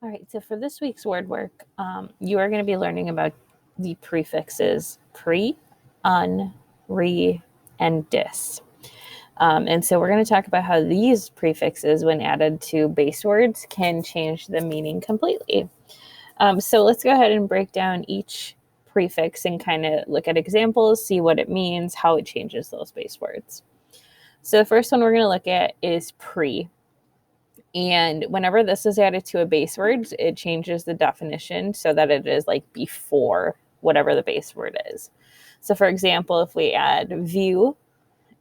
All right, so for this week's word work, you are going to be learning about the prefixes pre, un, re, and dis. And so we're going to talk about how these prefixes, when added to base words, can change the meaning completely. So let's go ahead and break down each prefix and kind of look at examples, see what it means, how it changes those base words. So the first one we're going to look at is pre. And whenever this is added to a base word, it changes the definition so that it is like before whatever the base word is. So for example, if we add view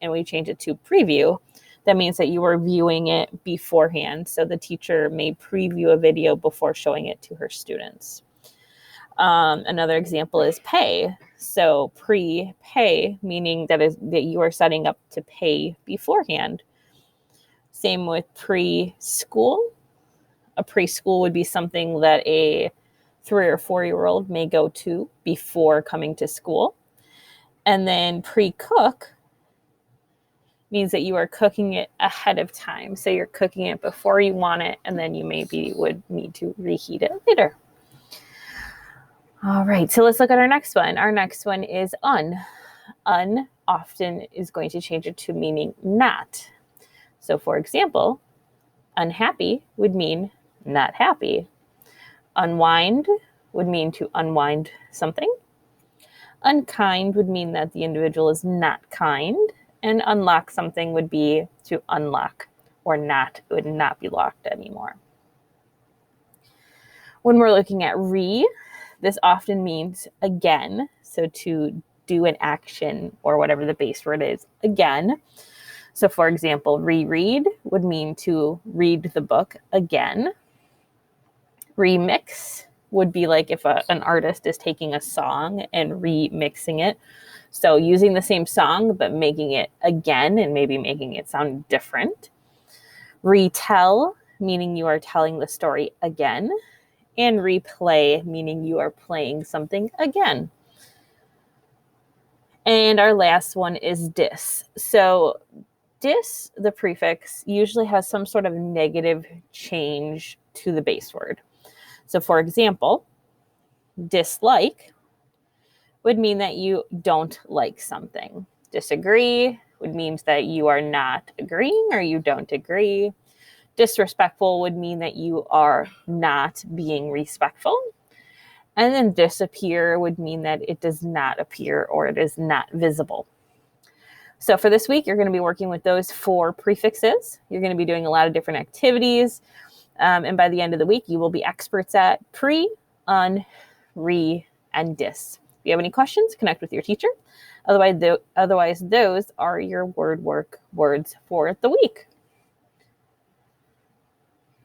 and we change it to preview, that means that you are viewing it beforehand. So the teacher may preview a video before showing it to her students. Another example is pay. So pre-pay, meaning that you are setting up to pay beforehand. Same with preschool. A preschool would be something that a 3 or 4-year-old may go to before coming to school. And then pre-cook means that you are cooking it ahead of time. So you're cooking it before you want it, and then you maybe would need to reheat it later. All right, so let's look at our next one. Our next one is un. Un often is going to change it to meaning not. So for example, unhappy would mean not happy. Unwind would mean to unwind something. Unkind would mean that the individual is not kind. And unlock something would be to unlock or not. It would not be locked anymore. When we're looking at re, this often means again. So to do an action or whatever the base word is again. So for example, reread would mean to read the book again. Remix would be like if an artist is taking a song and remixing it. So using the same song, but making it again and maybe making it sound different. Retell, meaning you are telling the story again. And replay, meaning you are playing something again. And our last one is dis. So dis, the prefix, usually has some sort of negative change to the base word. So for example, dislike would mean that you don't like something. Disagree would mean that you are not agreeing or you don't agree. Disrespectful would mean that you are not being respectful. And then disappear would mean that it does not appear or it is not visible. So for this week, you're going to be working with those 4 prefixes. You're going to be doing a lot of different activities. And by the end of the week, you will be experts at pre, un, re, and dis. If you have any questions, connect with your teacher. Otherwise, those are your word work words for the week.